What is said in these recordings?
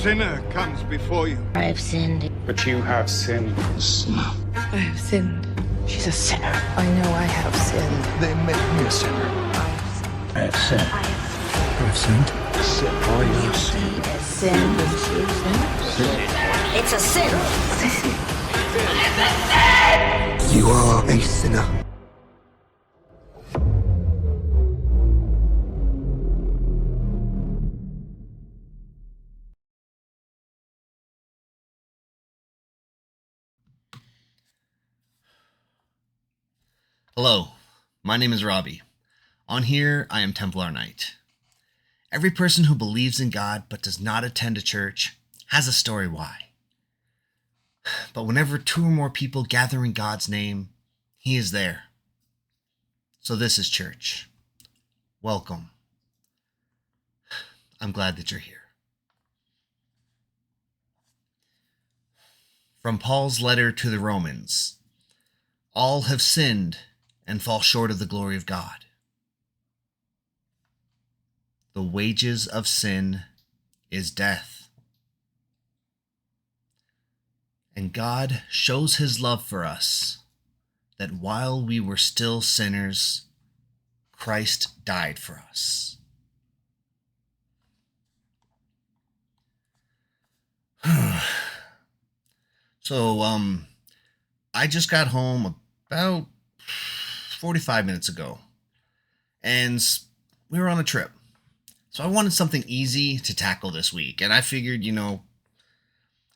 sinner comes before you. I have sinned. But you have sinned. I have sinned. She's a sinner. I know I have sinned. They make me a sinner. I have sinned. I have sinned. I have sinned. I have sinned. Sin. It's a sin. You are a sinner. Hello, my name is Robbie. On here, I am Templar Knight. Every person who believes in God but does not attend a church has a story why. But whenever two or more people gather in God's name, He is there. So this is church. Welcome. I'm glad that you're here. From Paul's letter to the Romans, all have sinned and fall short of the glory of God. The wages of sin is death. And God shows His love for us, that while we were still sinners, Christ died for us. So, I just got home about 45 minutes ago, and we were on a trip. So I wanted something easy to tackle this week, and I figured,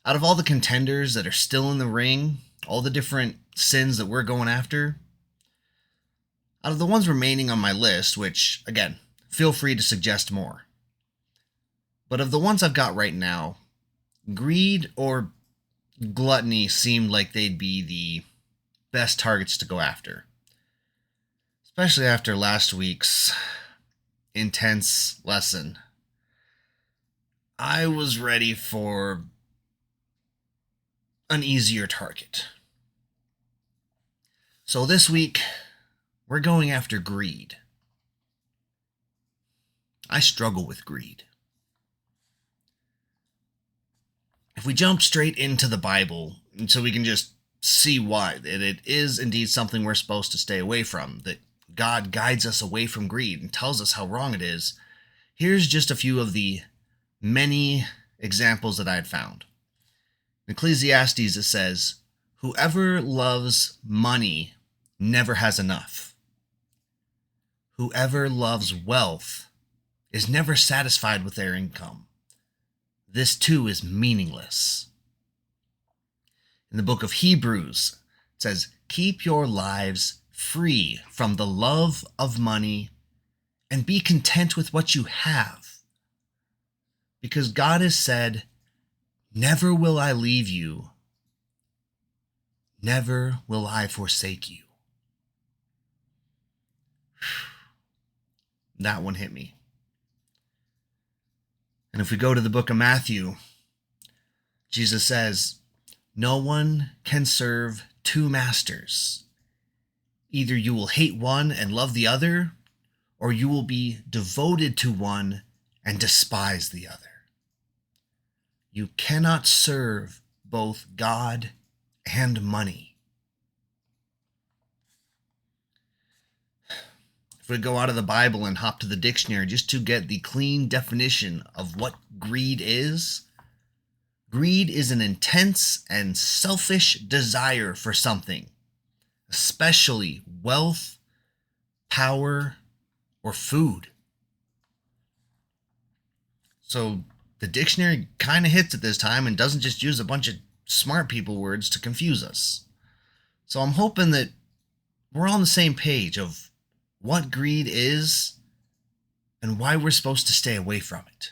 out of all the contenders that are still in the ring, all the different sins that we're going after, out of the ones remaining on my list, which, again, feel free to suggest more, but of the ones I've got right now, greed or gluttony seemed like they'd be the best targets to go after. Especially after last week's intense lesson. I was ready for an easier target. So this week, we're going after greed. I struggle with greed. If we jump straight into the Bible, so we can just see why, that it is indeed something we're supposed to stay away from, that God guides us away from greed and tells us how wrong it is, here's just a few of the many examples that I had found. In Ecclesiastes it says, "Whoever loves money never has enough. Whoever loves wealth is never satisfied with their income. This too is meaningless." In the book of Hebrews, it says, "Keep your lives free from the love of money and be content with what you have. Because God has said, 'Never will I leave you. Never will I forsake you.'" That one hit me. And if we go to the book of Matthew, Jesus says, "No one can serve two masters. Either you will hate one and love the other, or you will be devoted to one and despise the other. You cannot serve both God and money." If we go out of the Bible and hop to the dictionary just to get the clean definition of what greed is an intense and selfish desire for something, especially wealth, power, or food. So the dictionary kind of hits it this time and doesn't just use a bunch of smart people words to confuse us. So I'm hoping that we're on the same page of what greed is and why we're supposed to stay away from it.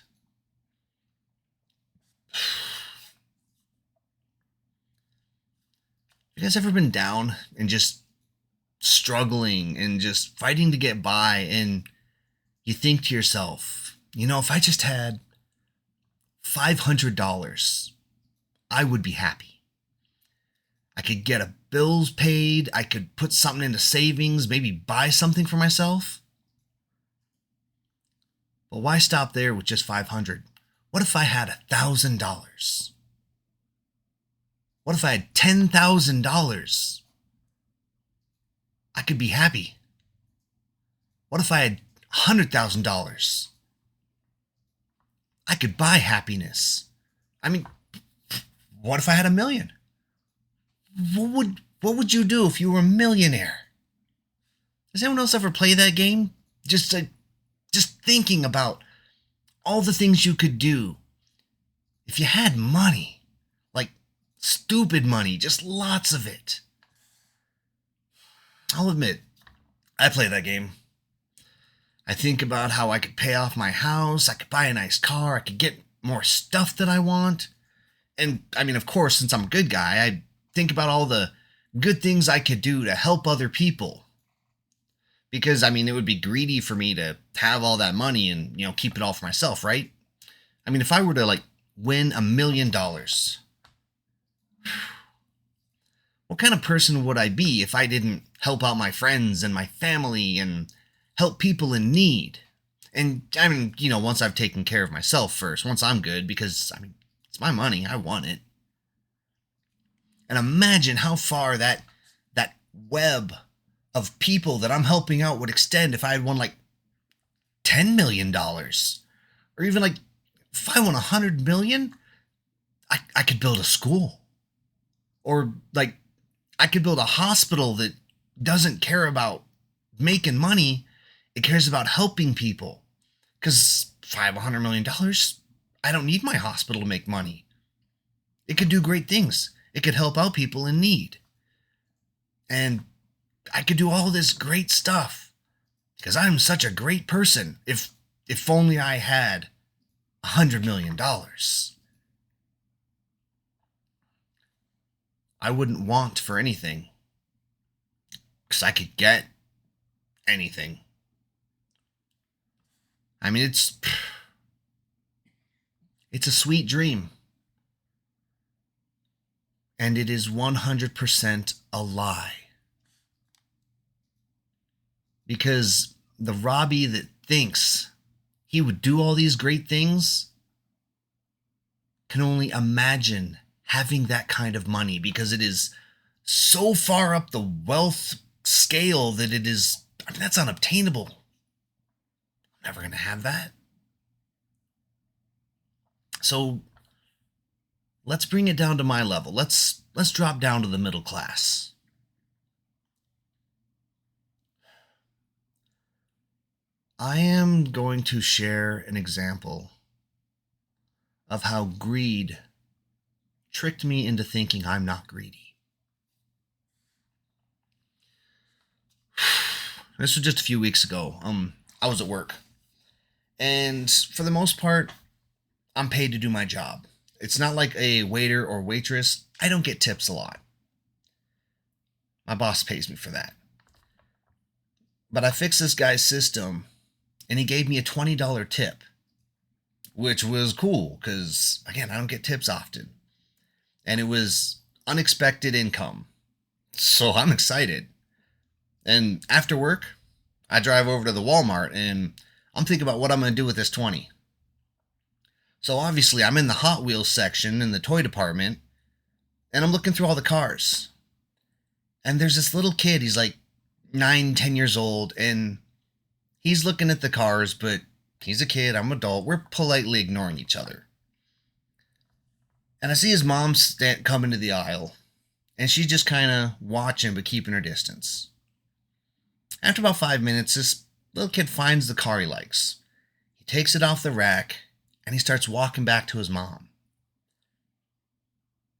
You guys ever been down and just struggling and just fighting to get by, and you think to yourself, if I just had $500, I would be happy. I could get a bills paid, I could put something into savings, maybe buy something for myself. But why stop there with just 500? What if I had $1,000? What if I had $10,000? I could be happy. What if I had $100,000? I could buy happiness. I mean, what if I had $1 million? What would you do if you were a millionaire? Does anyone else ever play that game? Just thinking about all the things you could do if you had money, like stupid money, just lots of it. I'll admit, I play that game. I think about how I could pay off my house, I could buy a nice car, I could get more stuff that I want. And I mean, of course, since I'm a good guy, I think about all the good things I could do to help other people. Because, I mean, it would be greedy for me to have all that money and, keep it all for myself, right? I mean, if I were to, win $1 million, what kind of person would I be if I didn't help out my friends and my family and help people in need? And, I mean, once I've taken care of myself first, once I'm good, because, I mean, it's my money, I want it. And imagine how far that web of people that I'm helping out would extend if I had won $10 million. Or even if I won $100 million, I could build a school. Or I could build a hospital that doesn't care about making money. It cares about helping people. Because if I have $100 million, I don't need my hospital to make money. It could do great things. It could help out people in need. And I could do all this great stuff because I'm such a great person. If only I had $100 million. I wouldn't want for anything because I could get anything. I mean, it's a sweet dream. And it is 100% a lie. Because the Robbie that thinks he would do all these great things can only imagine having that kind of money because it is so far up the wealth scale that it is, that's unobtainable. I'm never going to have that. So let's bring it down to my level. Let's drop down to the middle class. I am going to share an example of how greed tricked me into thinking I'm not greedy. This was just a few weeks ago. I was at work. And for the most part, I'm paid to do my job. It's not like a waiter or waitress. I don't get tips a lot. My boss pays me for that. But I fixed this guy's system, and he gave me a $20 tip, which was cool because, again, I don't get tips often. And it was unexpected income. So I'm excited. And after work, I drive over to the Walmart, and I'm thinking about what I'm going to do with this 20. So obviously, I'm in the Hot Wheels section in the toy department, and I'm looking through all the cars. And there's this little kid, he's 9, 10 years old, and he's looking at the cars, but he's a kid, I'm an adult. We're politely ignoring each other. And I see his mom come into the aisle, and she's just kind of watching but keeping her distance. After about 5 minutes, this little kid finds the car he likes. He takes it off the rack, and he starts walking back to his mom.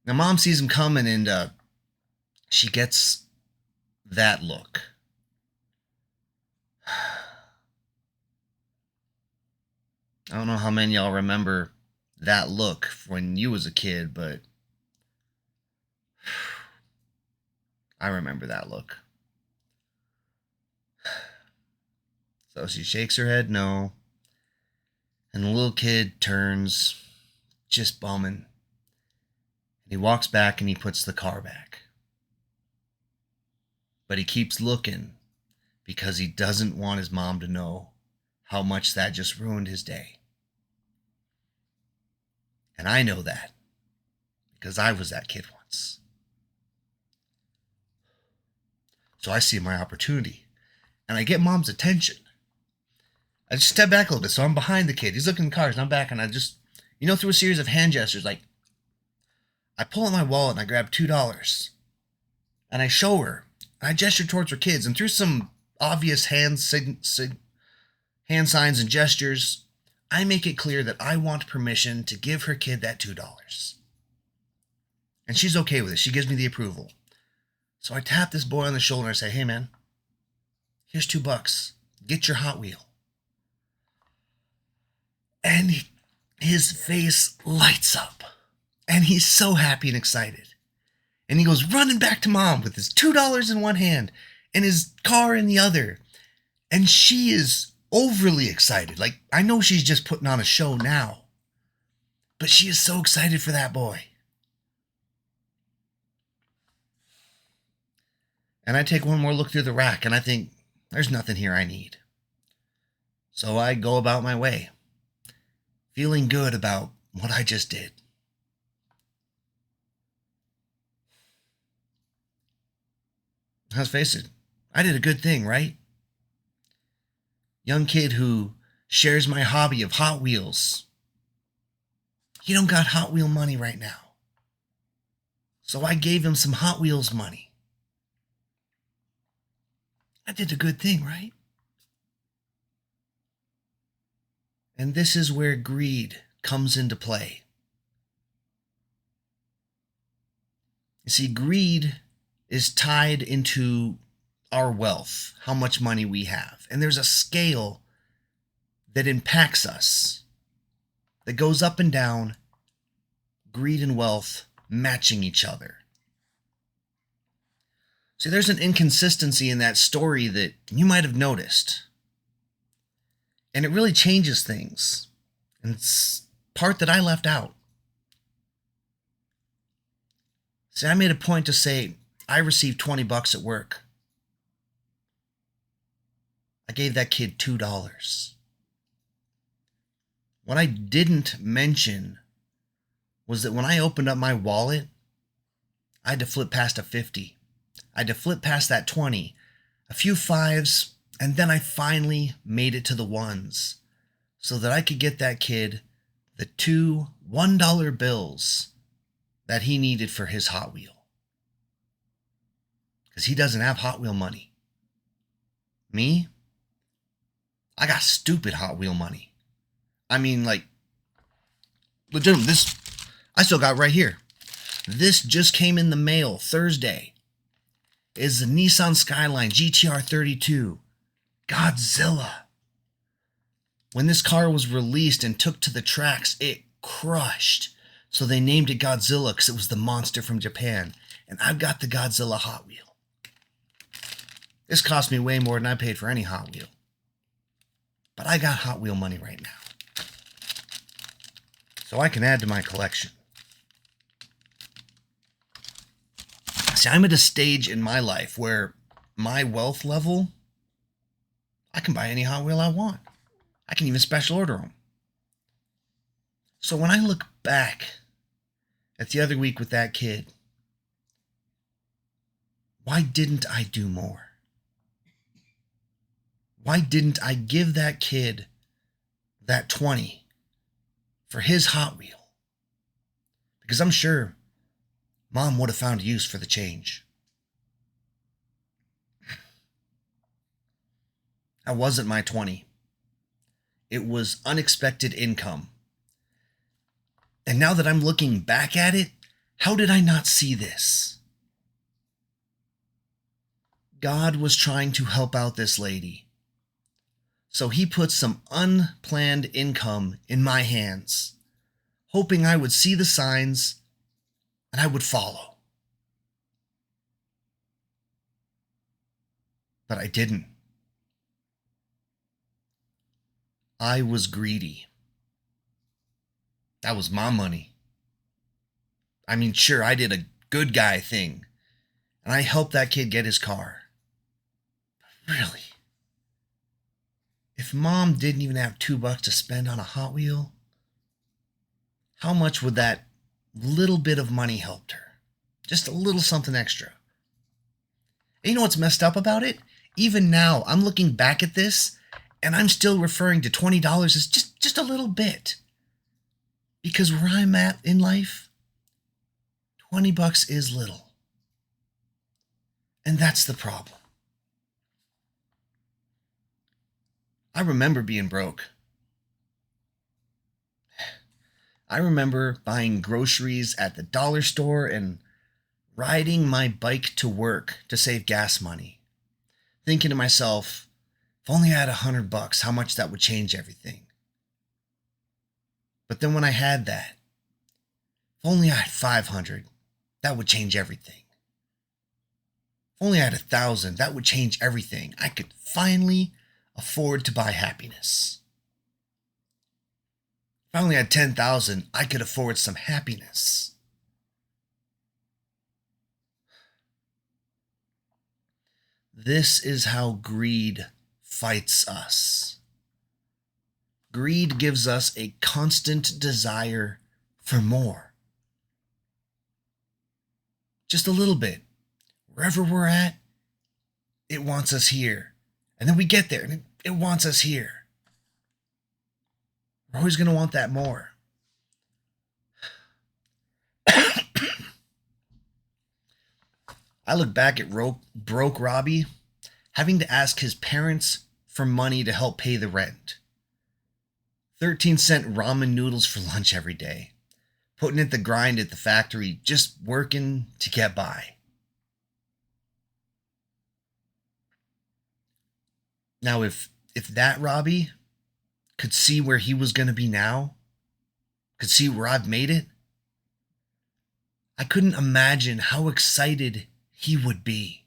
Now, mom sees him coming, and she gets that look. I don't know how many of y'all remember that look when you was a kid, but I remember that look. So she shakes her head no, and the little kid turns, just bumming. And he walks back and he puts the car back. But he keeps looking because he doesn't want his mom to know how much that just ruined his day. And I know that because I was that kid once. So I see my opportunity and I get mom's attention. I just step back a little bit. So I'm behind the kid. He's looking at cars and I'm back and I just, through a series of hand gestures, like I pull out my wallet and I grab $2 and I show her and I gesture towards her kids, and through some obvious hand signs and gestures, I make it clear that I want permission to give her kid that $2. And she's okay with it. She gives me the approval. So I tap this boy on the shoulder and I say, hey man, here's $2. Get your Hot Wheel. And his face lights up. And he's so happy and excited. And he goes running back to mom with his $2 in one hand and his car in the other. And she is overly excited. Like, I know she's just putting on a show now. But she is so excited for that boy. And I take one more look through the rack and I think, there's nothing here I need. So I go about my way, feeling good about what I just did. Let's face it, I did a good thing, right? Young kid who shares my hobby of Hot Wheels. He don't got Hot Wheel money right now. So I gave him some Hot Wheels money. I did a good thing, right? And this is where greed comes into play. You see, greed is tied into our wealth, how much money we have. And there's a scale that impacts us, that goes up and down, greed and wealth matching each other. See, there's an inconsistency in that story that you might have noticed. And it really changes things. And it's part that I left out. See, I made a point to say, I received $20 at work. I gave that kid $2. What I didn't mention was that when I opened up my wallet, I had to flip past a 50. I had to flip past that 20, a few 5s, and then I finally made it to the 1s so that I could get that kid the 2 $1 bills that he needed for his Hot Wheel. Because he doesn't have Hot Wheel money. Me? I got stupid Hot Wheel money. I mean, like, legitimately, this, I still got right here. This just came in the mail Thursday. Is the Nissan Skyline GTR 32 Godzilla. When this car was released and took to the tracks, it crushed. So they named it Godzilla because it was the monster from Japan. And I've got the Godzilla Hot Wheel. This cost me way more than I paid for any Hot Wheel. But I got Hot Wheel money right now. So I can add to my collection. See, I'm at a stage in my life where my wealth level, I can buy any Hot Wheel I want. I can even special order them. So when I look back at the other week with that kid, why didn't I do more? Why didn't I give that kid that 20 for his Hot Wheel? Because I'm sure Mom would have found use for the change. That wasn't my 20. It was unexpected income. And now that I'm looking back at it, how did I not see this? God was trying to help out this lady. So he put some unplanned income in my hands, hoping I would see the signs and I would follow. But I didn't. I was greedy. That was my money. I mean, sure, I did a good guy thing, and I helped that kid get his car. But really, if Mom didn't even have $2 to spend on a Hot Wheel, how much would that little bit of money helped her? Just a little something extra. And you know what's messed up about it? Even now, I'm looking back at this and I'm still referring to $20 as just a little bit. Because where I'm at in life, $20 is little. And that's the problem. I remember being broke. I remember buying groceries at the dollar store and riding my bike to work to save gas money. Thinking to myself, if only I had $100, how much that would change everything. But then when I had that, if only I had 500, that would change everything. If only I had 1,000, that would change everything. I could finally afford to buy happiness. If I only had 10,000, I could afford some happiness. This is how greed fights us. Greed gives us a constant desire for more. Just a little bit. Wherever we're at, it wants us here. And then we get there and it wants us here. We're always going to want that more. I look back at broke Robbie having to ask his parents for money to help pay the rent. 13-cent ramen noodles for lunch every day. Putting in the grind at the factory, just working to get by. Now, if that Robbie could see where he was going to be now, could see where I've made it, I couldn't imagine how excited he would be.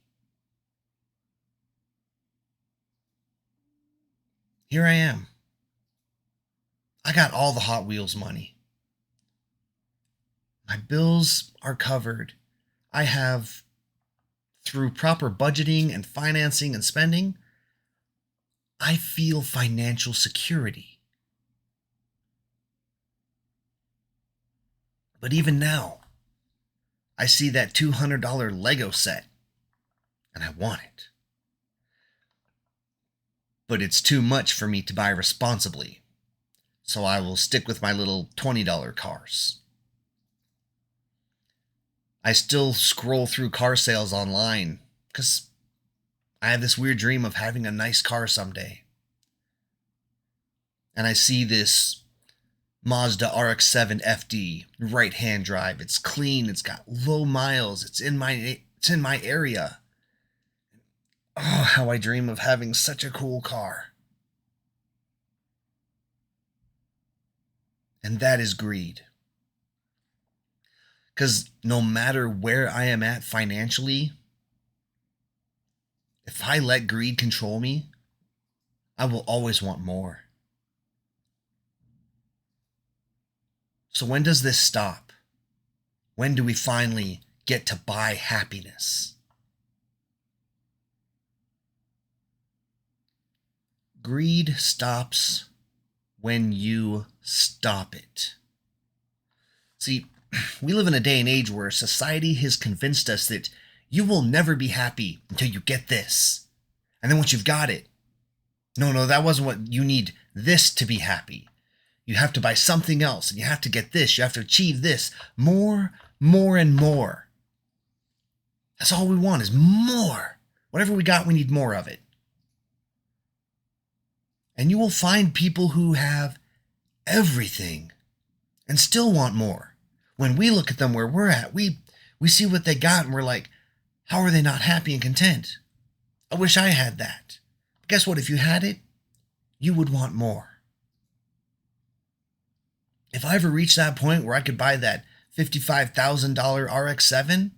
Here I am. I got all the Hot Wheels money. My bills are covered. I have, through proper budgeting and financing and spending, I feel financial security. But even now, I see that $200 Lego set, and I want it. But it's too much for me to buy responsibly, so I will stick with my little $20 cars. I still scroll through car sales online, because I have this weird dream of having a nice car someday. And I see this Mazda RX-7 FD, right-hand drive. It's clean, it's got low miles, it's in my area. Oh, how I dream of having such a cool car. And that is greed. Because no matter where I am at financially, if I let greed control me, I will always want more. So when does this stop? When do we finally get to buy happiness? Greed stops when you stop it. See, we live in a day and age where society has convinced us that you will never be happy until you get this. And then once you've got it, no, that wasn't what you need, this to be happy. You have to buy something else, and you have to get this, you have to achieve this. More, and more. That's all we want is more. Whatever we got, we need more of it. And you will find people who have everything and still want more. When we look at them where we're at, we see what they got and we're like, how are they not happy and content? I wish I had that. But guess what? If you had it, you would want more. If I ever reached that point where I could buy that $55,000 RX-7,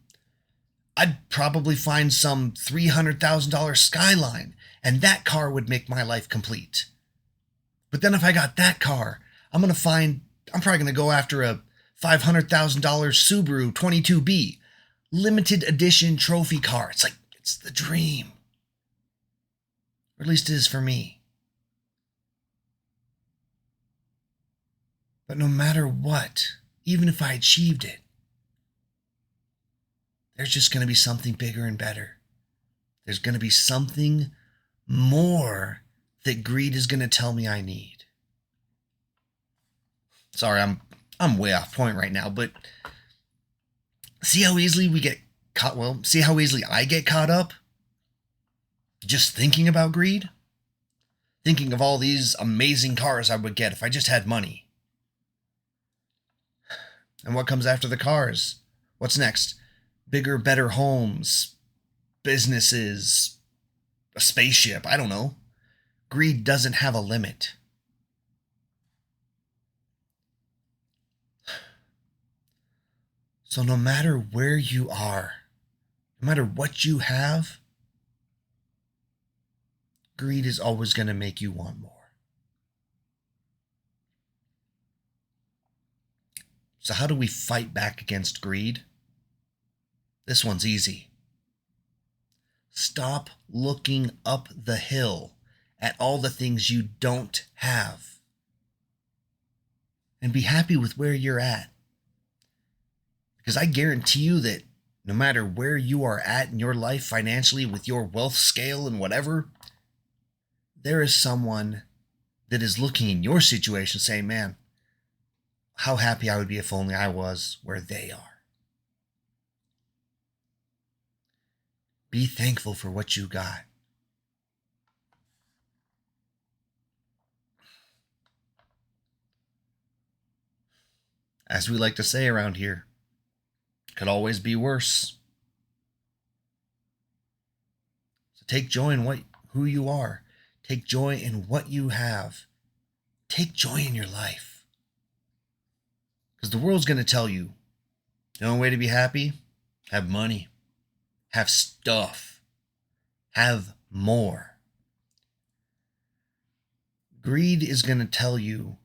I'd probably find some $300,000 Skyline, and that car would make my life complete. But then if I got that car, I'm probably going to go after a $500,000 Subaru 22B, limited edition trophy car. It's the dream. Or at least it is for me. But no matter what, even if I achieved it, there's just going to be something bigger and better. There's going to be something more that greed is going to tell me I need. Sorry, I'm way off point right now, but see how easily we get caught, well, see how easily I get caught up just thinking about greed? Thinking of all these amazing cars I would get if I just had money. And what comes after the cars? What's next? Bigger, better homes, businesses, a spaceship, I don't know. Greed doesn't have a limit. So no matter where you are, no matter what you have, greed is always going to make you want more. So how do we fight back against greed? This one's easy. Stop looking up the hill at all the things you don't have. And be happy with where you're at. Because I guarantee you that no matter where you are at in your life financially with your wealth scale and whatever, there is someone that is looking in your situation saying, man, how happy I would be if only I was where they are. Be thankful for what you got. As we like to say around here, could always be worse. So take joy in who you are. Take joy in what you have. Take joy in your life. Because the world's going to tell you, the only way to be happy, have money, have stuff, have more. Greed is going to tell you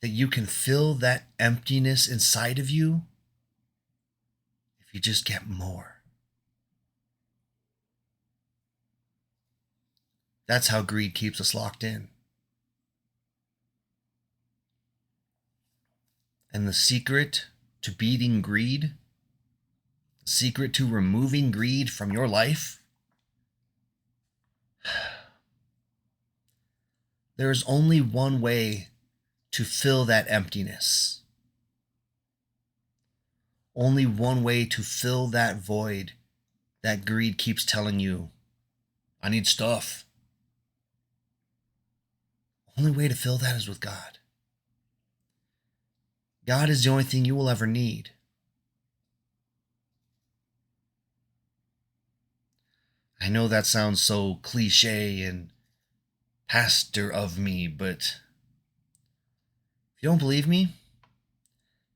that you can fill that emptiness inside of you if you just get more. That's how greed keeps us locked in. And the secret to beating greed, the secret to removing greed from your life, there is only one way to fill that emptiness. Only one way to fill that void that greed keeps telling you, I need stuff. Only way to fill that is with God. God is the only thing you will ever need. I know that sounds so cliche and pastor of me, but if you don't believe me,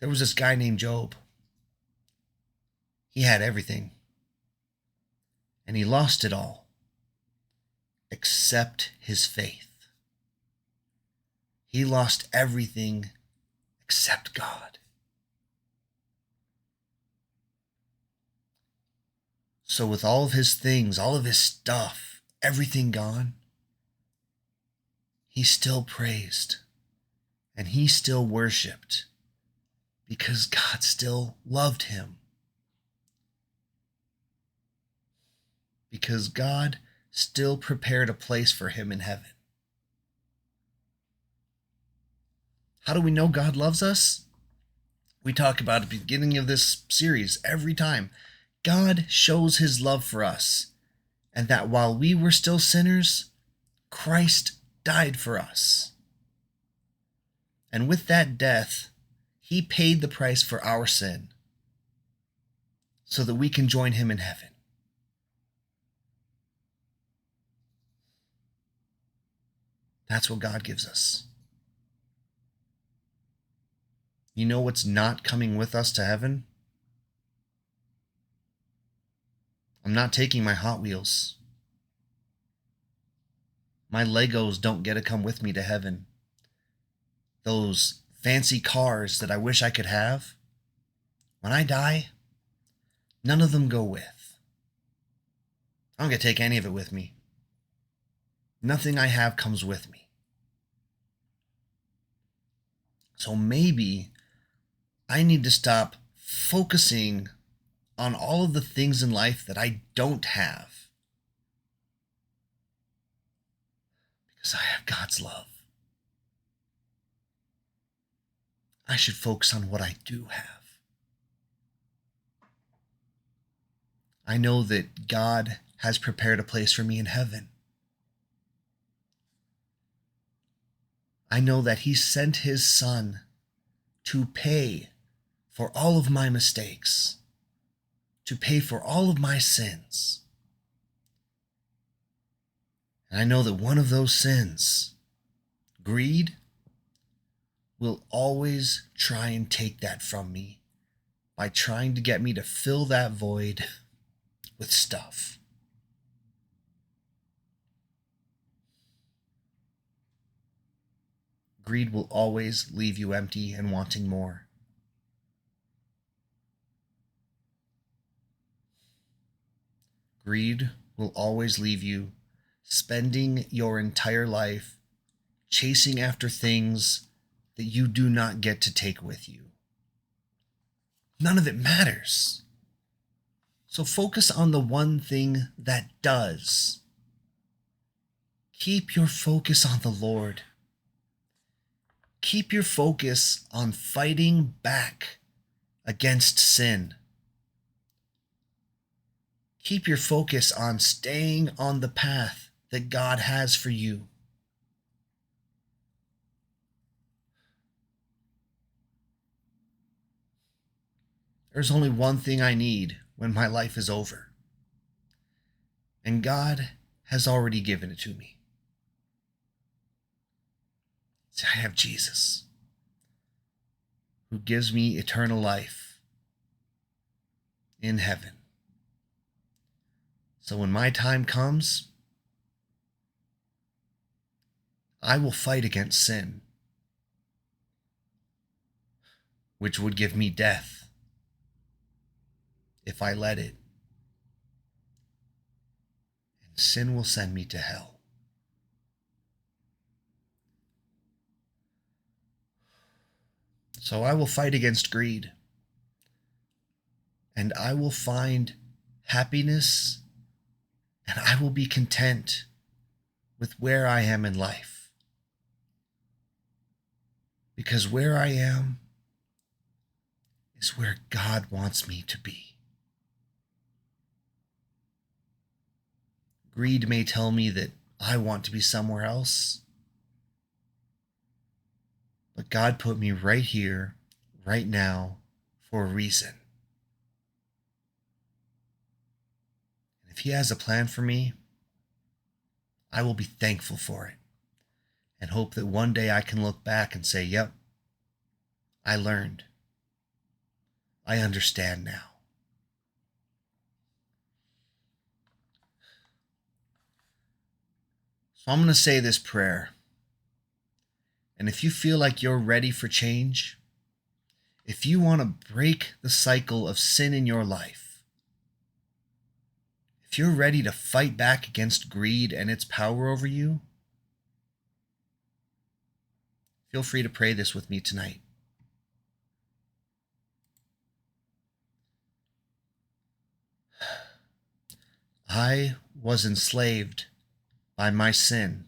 there was this guy named Job. He had everything, and he lost it all, except his faith. He lost everything except God. So with all of his things, all of his stuff, everything gone, he still praised and he still worshiped because God still loved him. Because God still prepared a place for him in heaven. How do we know God loves us? We talk about at the beginning of this series every time. God shows his love for us, and that while we were still sinners, Christ died for us. And with that death, he paid the price for our sin so that we can join him in heaven. That's what God gives us. You know what's not coming with us to heaven? I'm not taking my Hot Wheels. My Legos don't get to come with me to heaven. Those fancy cars that I wish I could have, when I die, none of them go with. I don't get to take any of it with me. Nothing I have comes with me. So maybe I need to stop focusing on all of the things in life that I don't have. Because I have God's love. I should focus on what I do have. I know that God has prepared a place for me in heaven. I know that He sent His Son to pay for all of my mistakes, to pay for all of my sins. And I know that one of those sins, greed, will always try and take that from me by trying to get me to fill that void with stuff. Greed will always leave you empty and wanting more. Greed will always leave you spending your entire life chasing after things that you do not get to take with you. None of it matters. So focus on the one thing that does. Keep your focus on the Lord. Keep your focus on fighting back against sin. Keep your focus on staying on the path that God has for you. There's only one thing I need when my life is over. And God has already given it to me. See, I have Jesus, who gives me eternal life in heaven. So when my time comes, I will fight against sin, which would give me death if I let it. And sin will send me to hell. So I will fight against greed, and I will find happiness, and I will be content with where I am in life. Because where I am is where God wants me to be. Greed may tell me that I want to be somewhere else, but God put me right here, right now, for a reason. And if He has a plan for me, I will be thankful for it and hope that one day I can look back and say, yep, I learned. I understand now. So I'm going to say this prayer. And if you feel like you're ready for change, if you want to break the cycle of sin in your life, if you're ready to fight back against greed and its power over you, feel free to pray this with me tonight. I was enslaved by my sin.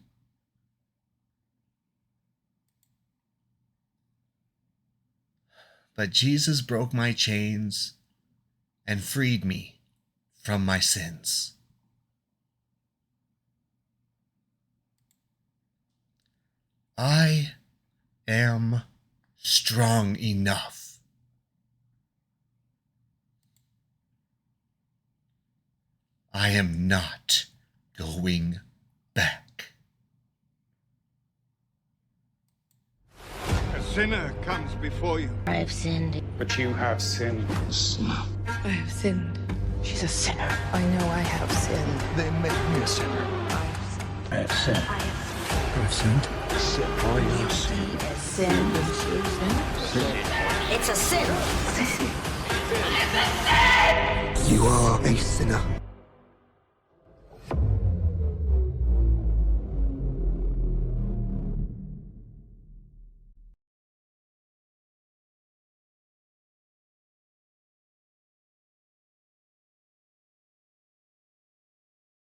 But Jesus broke my chains and freed me from my sins. I am strong enough. I am not going back. A sinner comes before you. I've sinned. But you have sinned. I have sinned. She's a sinner. I know I have sinned. They make me a sinner. I have sinned. I've sinned. Sin. It's a sin. You are a sinner.